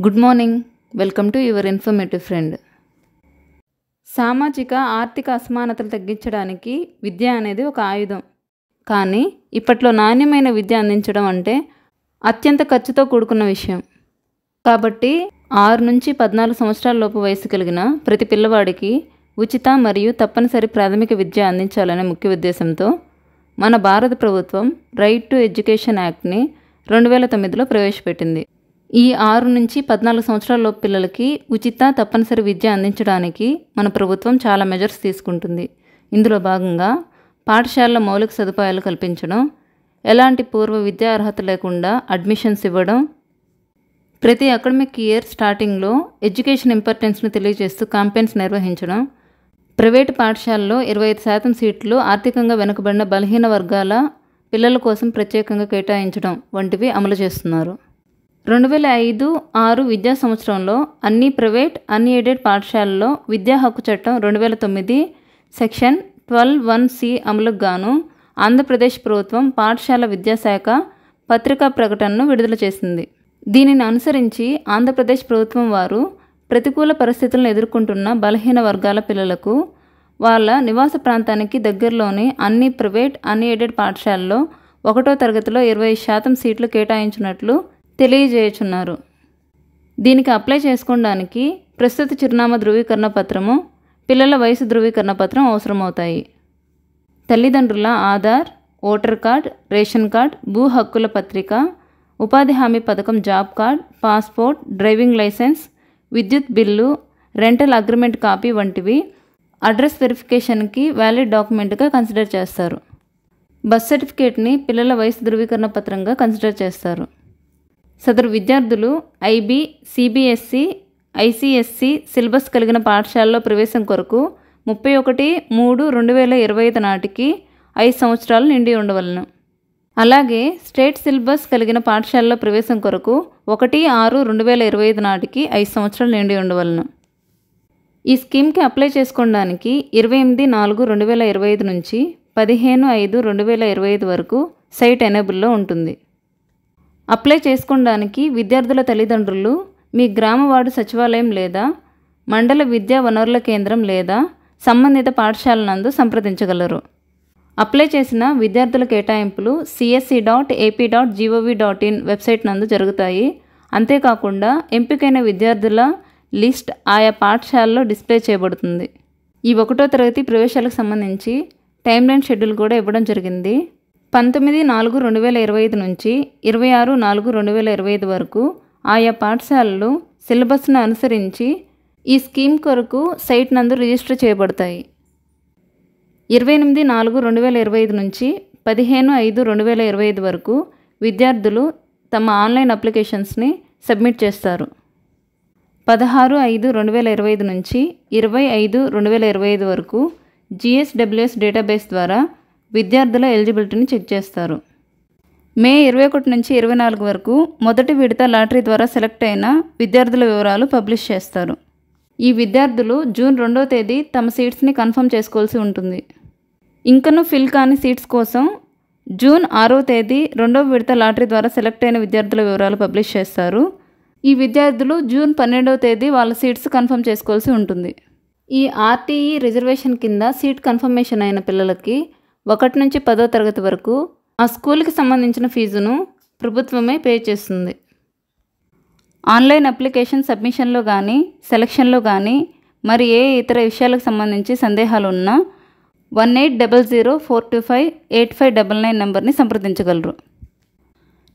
Good morning. Welcome to your informative friend. సామాజిక ఆర్థిక అసమానతలు తగ్గించడానికి విద్య అనేది ఒక ఆయుధం. కానీ ఇప్పట్లో నాణ్యమైన విద్య అందించడం అంటే అత్యంత ఖర్చుతో కూడుకున్న విషయం. కాబట్టి 6 నుంచి 14 సంవత్సరాల లోపు వయసు కలిగిన ప్రతి పిల్లవాడికి ఉచిత మరియు తప్పనిసరి ప్రాథమిక విద్య అందించాలనే ముఖ్య ఉద్దేశంతో మన భారత ప్రభుత్వం రైట్ టు ఎడ్యుకేషన్ యాక్ట్ని 2009లో ప్రవేశపెట్టింది. ఈ 6 నుంచి 14 సంవత్సరాల లోపు పిల్లలకి ఉచిత తప్పనిసరి విద్య అందించడానికి మన ప్రభుత్వం చాలా మెజర్స్ తీసుకుంటుంది. ఇందులో భాగంగా పాఠశాలల మౌలిక సదుపాయాలు కల్పించడం, ఎలాంటి పూర్వ విద్యా అర్హత లేకుండా అడ్మిషన్స్ ఇవ్వడం, ప్రతి అకాడమిక్ ఇయర్ స్టార్టింగ్లో ఎడ్యుకేషన్ ఇంపార్టెన్స్ని తెలియజేస్తూ క్యాంపెయిన్స్ నిర్వహించడం, ప్రైవేటు పాఠశాలలో 25% సీట్లు ఆర్థికంగా వెనుకబడిన బలహీన వర్గాల పిల్లల కోసం ప్రత్యేకంగా కేటాయించడం వంటివి అమలు చేస్తున్నారు. 2005-06 విద్యా సంవత్సరంలో అన్ని ప్రైవేట్ అన్ఎయిడెడ్ పాఠశాలల్లో విద్యా హక్కు చట్టం 2009 సెక్షన్ 12(1)(c) అమలుకు గాను ఆంధ్రప్రదేశ్ ప్రభుత్వం పాఠశాల విద్యాశాఖ పత్రికా ప్రకటనను విడుదల చేసింది. దీనిని అనుసరించి ఆంధ్రప్రదేశ్ ప్రభుత్వం వారు ప్రతికూల పరిస్థితులను ఎదుర్కొంటున్న బలహీన వర్గాల పిల్లలకు వాళ్ళ నివాస ప్రాంతానికి దగ్గరలోని అన్ని ప్రైవేట్ అన్ఎయిడెడ్ పాఠశాలలో 1వ తరగతిలో 20% సీట్లు కేటాయించినట్లు తెలియజేయుచున్నారు. దీనికి అప్లై చేసుకోవడానికి ప్రస్తుత చిరునామా ధృవీకరణ పత్రము, పిల్లల వయసు ధృవీకరణ పత్రం అవసరమవుతాయి. తల్లిదండ్రుల Aadhaar, voter card, ration card, భూ హక్కుల పత్రిక, ఉపాధి హామీ పథకం job card, passport, driving licence, విద్యుత్ బిల్లు, రెంటల్ అగ్రిమెంట్ కాపీ వంటివి అడ్రస్ వెరిఫికేషన్కి వ్యాలిడ్ డాక్యుమెంట్గా కన్సిడర్ చేస్తారు. బర్త్ సర్టిఫికేట్ని పిల్లల వయసు ధృవీకరణ పత్రంగా కన్సిడర్ చేస్తారు. సదరు విద్యార్థులు ఐబీ, సిబిఎస్ఈ, ఐసిఎస్సి సిలబస్ కలిగిన పాఠశాలలో ప్రవేశం కొరకు 31/3/2025 నాటికి 5 సంవత్సరాలు నిండి ఉండవలను. అలాగే స్టేట్ సిలబస్ కలిగిన పాఠశాలలో ప్రవేశం కొరకు 1/6/2025 నాటికి 5 సంవత్సరాలు నిండి ఉండవలను. ఈ స్కీమ్కి అప్లై చేసుకోవడానికి 28/4/2025 నుంచి 15/5/2025 వరకు సైట్ ఎనేబుల్లో ఉంటుంది. అప్లై చేసుకోవడానికి విద్యార్థుల తల్లిదండ్రులు మీ గ్రామ వార్డు సచివాలయం లేదా మండల విద్యా వనరుల కేంద్రం లేదా సంబంధిత పాఠశాల నందు సంప్రదించగలరు. అప్లై చేసిన విద్యార్థుల కేటాయింపులు csc.ap.gov.in వెబ్సైట్ నందు జరుగుతాయి. అంతేకాకుండా ఎంపికైన విద్యార్థుల లిస్ట్ ఆయా పాఠశాలలో డిస్ప్లే చేయబడుతుంది. ఈ 1వ తరగతి ప్రవేశాలకు సంబంధించి టైమ్లైన్ షెడ్యూల్ కూడా ఇవ్వడం జరిగింది. 19/4/2025 నుంచి 26/4/2025 వరకు ఆయా పాఠశాలలు సిలబస్ను అనుసరించి ఈ స్కీమ్ కొరకు సైట్ నందు రిజిస్టర్ చేయబడతాయి. 28/4/2025 నుంచి 15/5/2025 వరకు విద్యార్థులు తమ ఆన్లైన్ అప్లికేషన్స్ని సబ్మిట్ చేస్తారు. 16/5/2025 నుంచి 20/5/2025 వరకు GSWS డేటాబేస్ ద్వారా విద్యార్థుల ఎలిజిబిలిటీని చెక్ చేస్తారు. మే 21 నుంచి 24 వరకు మొదటి విడత లాటరీ ద్వారా సెలెక్ట్ అయిన విద్యార్థుల వివరాలు పబ్లిష్ చేస్తారు. ఈ విద్యార్థులు జూన్ 2వ తేదీ తమ సీట్స్ని కన్ఫర్మ్ చేసుకోవాల్సి ఉంటుంది. ఇంకనూ ఫిల్ కాని సీట్స్ కోసం జూన్ 6వ తేదీ 2వ విడత లాటరీ ద్వారా సెలెక్ట్ అయిన విద్యార్థుల వివరాలు పబ్లిష్ చేస్తారు. ఈ విద్యార్థులు జూన్ 12వ తేదీ వాళ్ళ సీట్స్ కన్ఫర్మ్ చేసుకోవాల్సి ఉంటుంది. ఈ ఆర్టీఈ రిజర్వేషన్ కింద సీట్ కన్ఫర్మేషన్ అయిన పిల్లలకి 1 నుంచి 10వ తరగతి వరకు ఆ స్కూల్కి సంబంధించిన ఫీజును ప్రభుత్వమే పే చేస్తుంది. ఆన్లైన్ అప్లికేషన్ సబ్మిషన్లో కానీ సెలక్షన్లో కానీ మరి ఏ ఇతర విషయాలకు సంబంధించి సందేహాలు ఉన్నా 1800-425-8599 నెంబర్ని సంప్రదించగలరు.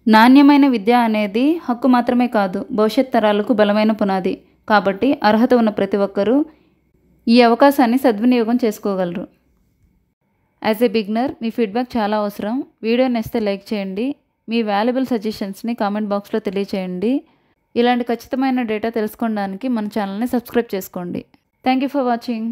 నాణ్యమైన విద్య అనేది హక్కు మాత్రమే కాదు, భవిష్యత్ తరాలకు బలమైన పునాది. కాబట్టి అర్హత ఉన్న ప్రతి ఒక్కరూ ఈ అవకాశాన్ని సద్వినియోగం చేసుకోగలరు. As a beginner me feedback చాలా అవసరం. వీడియో నచ్చితే లైక్ చేయండి. మీ వాల్యుబుల్ సజెషన్స్ని కామెంట్ బాక్స్లో తెలియచేయండి. ఇలాంటి ఖచ్చితమైన డేటా తెలుసుకోవడానికి మన ఛానల్ని సబ్స్క్రైబ్ చేసుకోండి. Thank you for watching.